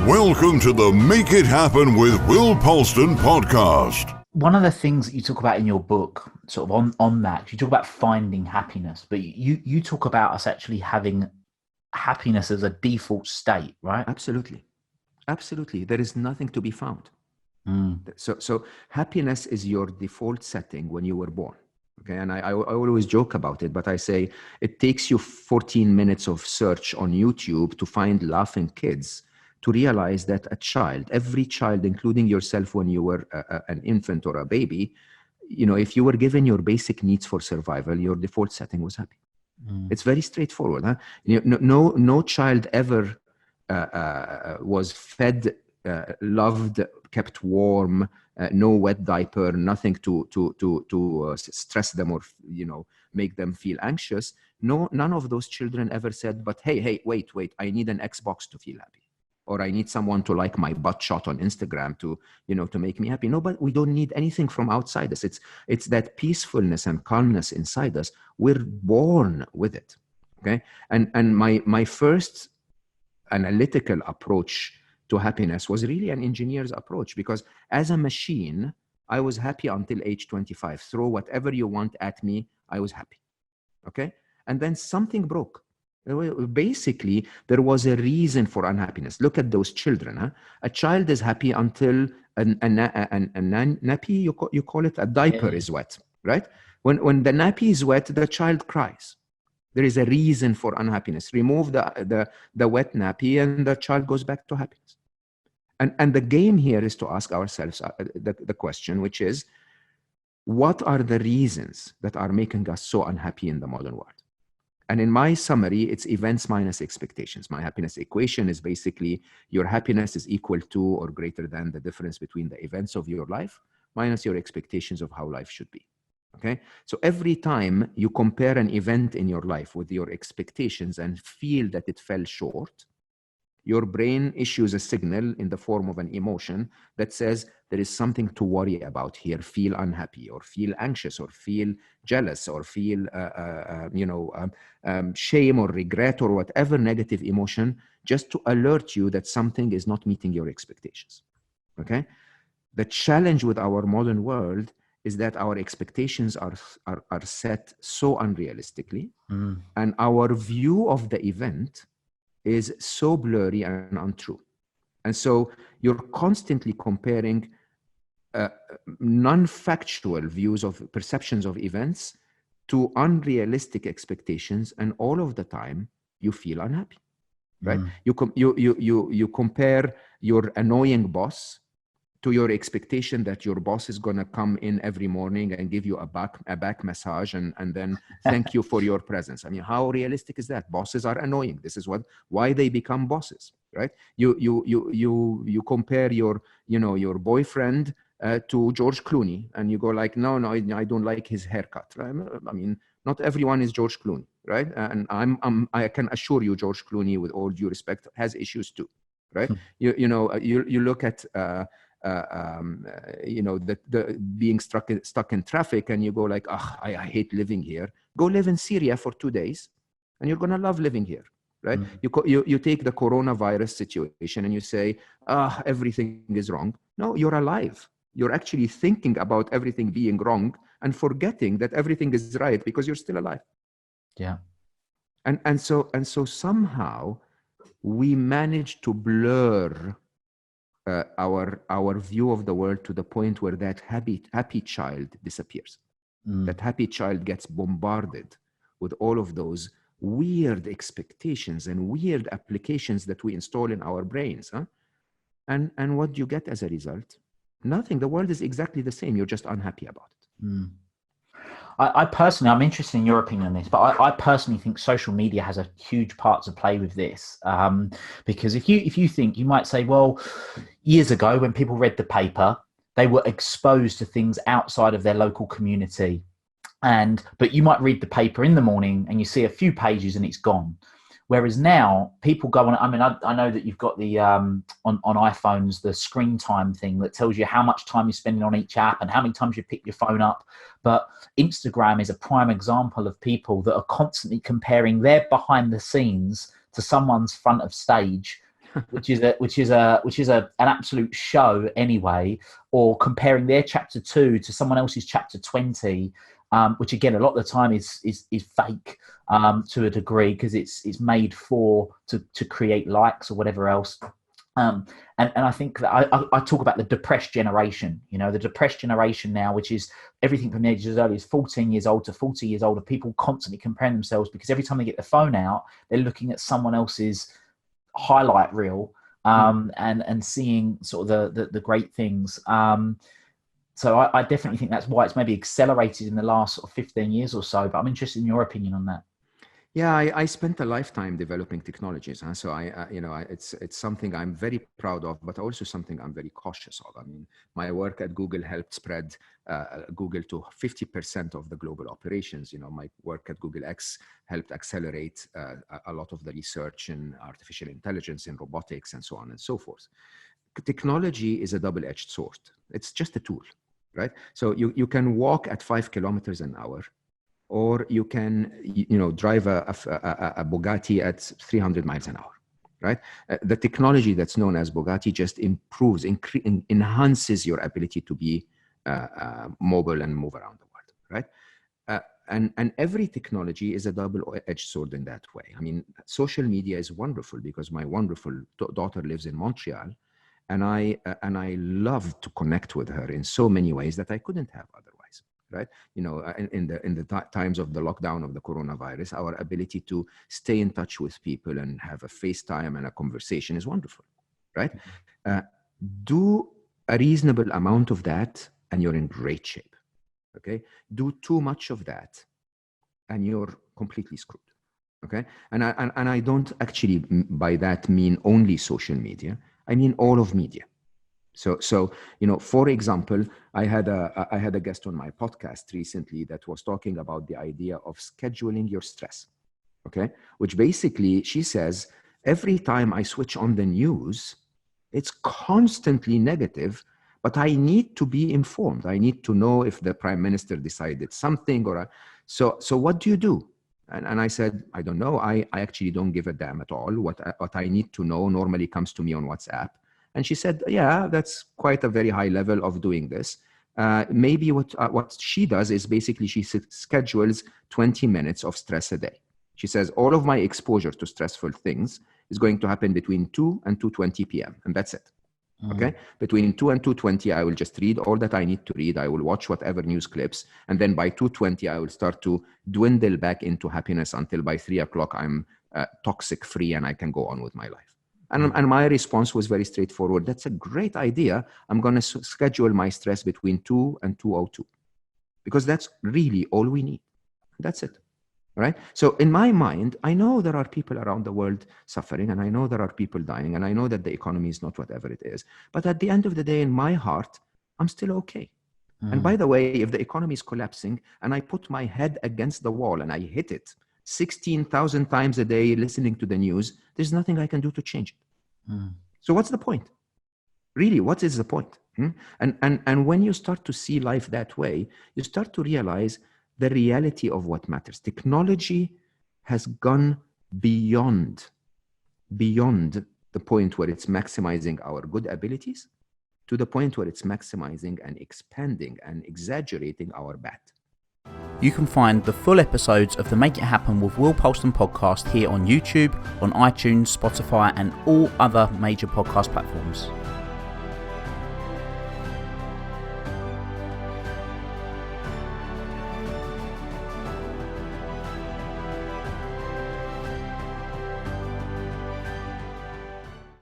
Welcome to the Make It Happen with Will Polston podcast. One of the things that you talk about in your book, sort of on that, you talk about finding happiness, but you talk about us actually having happiness as a default state, right? Absolutely. Absolutely. There is nothing to be found. Mm. So happiness is your default setting when you were born. Okay. And I always joke about it, but I say it takes you 14 minutes of search on YouTube to find laughing kids to realize that every child, including yourself when you were an infant or a baby, if you were given your basic needs for survival, your default setting was happy. Mm. It's very straightforward. Huh? No child ever was fed, loved, kept warm, no wet diaper, nothing to stress them or make them feel anxious. No, none of those children ever said, "But hey, wait, I need an Xbox to feel happy, or I need someone to like my butt shot on Instagram to make me happy." No, but we don't need anything from outside us. It's that peacefulness and calmness inside us. We're born with it. Okay, and my first analytical approach to happiness was really an engineer's approach, because as a machine, I was happy until age 25. Throw whatever you want at me, I was happy. Okay, and then something broke. Basically, there was a reason for unhappiness. Look at those children. Huh? A child is happy until a nappy, you call it, a diaper is wet, right? When the nappy is wet, the child cries. There is a reason for unhappiness. Remove the wet nappy and the child goes back to happiness. And the game here is to ask ourselves the question, which is, what are the reasons that are making us so unhappy in the modern world? And in my summary, it's events minus expectations. My happiness equation is basically your happiness is equal to or greater than the difference between the events of your life minus your expectations of how life should be. Okay? So every time you compare an event in your life with your expectations and feel that it fell short, your brain issues a signal in the form of an emotion that says there is something to worry about here. Feel unhappy, or feel anxious, or feel jealous, or feel shame or regret, or whatever negative emotion, just to alert you that something is not meeting your expectations. Okay? The challenge with our modern world is that our expectations are set so unrealistically, and our view of the event is so blurry and untrue. And so you're constantly comparing non-factual views of perceptions of events to unrealistic expectations, and all of the time you feel unhappy, right? You compare your annoying boss to your expectation that your boss is going to come in every morning and give you a back massage and then thank you for your presence. I mean, how realistic is that? Bosses are annoying. This is why they become bosses, right? You compare your boyfriend to George Clooney, and you go like, no, I don't like his haircut. Right? I mean, not everyone is George Clooney, right? And I can assure you, George Clooney, with all due respect, has issues too, right? You look at the being stuck in traffic, and you go like, I hate living here. Go live in Syria for 2 days, and you're gonna love living here, right? You take the coronavirus situation and you say, everything is wrong. No, you're alive. You're actually thinking about everything being wrong and forgetting that everything is right because you're still alive. Yeah. And so somehow we manage to blur our view of the world to the point where that happy child disappears. That happy child gets bombarded with all of those weird expectations and weird applications that we install in our brains. Huh? And what do you get as a result? Nothing. The world is exactly the same. You're just unhappy about it. I personally, I'm interested in your opinion on this, but I personally think social media has a huge part to play with this. Because if you think, you might say, well, years ago when people read the paper, they were exposed to things outside of their local community. But you might read the paper in the morning and you see a few pages and it's gone. Whereas now people go on, I mean, I know that you've got the, on iPhones, the screen time thing that tells you how much time you're spending on each app and how many times you pick your phone up. But Instagram is a prime example of people that are constantly comparing their behind the scenes to someone's front of stage. which is an absolute show anyway, or comparing their chapter 2 to someone else's chapter 20, which again a lot of the time is fake to a degree, because it's made to create likes or whatever else. And I think that I talk about the depressed generation, the depressed generation now, which is everything from the age as early as 14 years old to 40 years old, of people constantly comparing themselves, because every time they get the phone out, they're looking at someone else's highlight reel and seeing sort of the great things. So I definitely think that's why it's maybe accelerated in the last sort of 15 years or so, but I'm interested in your opinion on that. Yeah, I spent a lifetime developing technologies, so it's something I'm very proud of, but also something I'm very cautious of. I mean, my work at Google helped spread Google to 50% of the global operations. My work at Google X helped accelerate a lot of the research in artificial intelligence, in robotics, and so on and so forth. Technology is a double-edged sword. It's just a tool, right? So you can walk at 5 kilometers an hour, or you can, drive a Bugatti at 300 miles an hour, right? The technology that's known as Bugatti just improves, enhances your ability to be mobile and move around the world, right? And every technology is a double-edged sword in that way. I mean, social media is wonderful because my wonderful daughter lives in Montreal, and I love to connect with her in so many ways that I couldn't have otherwise. Right, in the times of the lockdown of the coronavirus, our ability to stay in touch with people and have a FaceTime and a conversation is wonderful, right? Do a reasonable amount of that, and you're in great shape. Okay, do too much of that, and you're completely screwed. Okay, and I don't actually by that mean only social media. I mean all of media. So for example, I had a guest on my podcast recently that was talking about the idea of scheduling your stress, okay? Which basically, she says, every time I switch on the news, it's constantly negative, but I need to be informed. I need to know if the prime minister decided something so what do you do? And I said, I don't know. I actually don't give a damn at all. What I need to know normally comes to me on WhatsApp. And she said, yeah, that's quite a very high level of doing this. Maybe what she does is basically she schedules 20 minutes of stress a day. She says, all of my exposure to stressful things is going to happen between 2 and 2:20 p.m. And that's it. Okay? Between 2 and 2:20, I will just read all that I need to read. I will watch whatever news clips. And then by 2:20, I will start to dwindle back into happiness until by 3 o'clock, I'm toxic free and I can go on with my life. And my response was very straightforward. That's a great idea. I'm going to schedule my stress between 2 and 2:02, because that's really all we need. That's it. Right? So in my mind, I know there are people around the world suffering, and I know there are people dying, and I know that the economy is not whatever it is. But at the end of the day, in my heart, I'm still okay. And by the way, if the economy is collapsing and I put my head against the wall and I hit it 16,000 times a day listening to the news, there's nothing I can do to change it. So what's the point? Really, what is the point? And when you start to see life that way, you start to realize the reality of what matters. Technology has gone beyond the point where it's maximizing our good abilities to the point where it's maximizing and expanding and exaggerating our bad. You can find the full episodes of the Make It Happen with Will Polston podcast here on YouTube, on iTunes, Spotify, and all other major podcast platforms.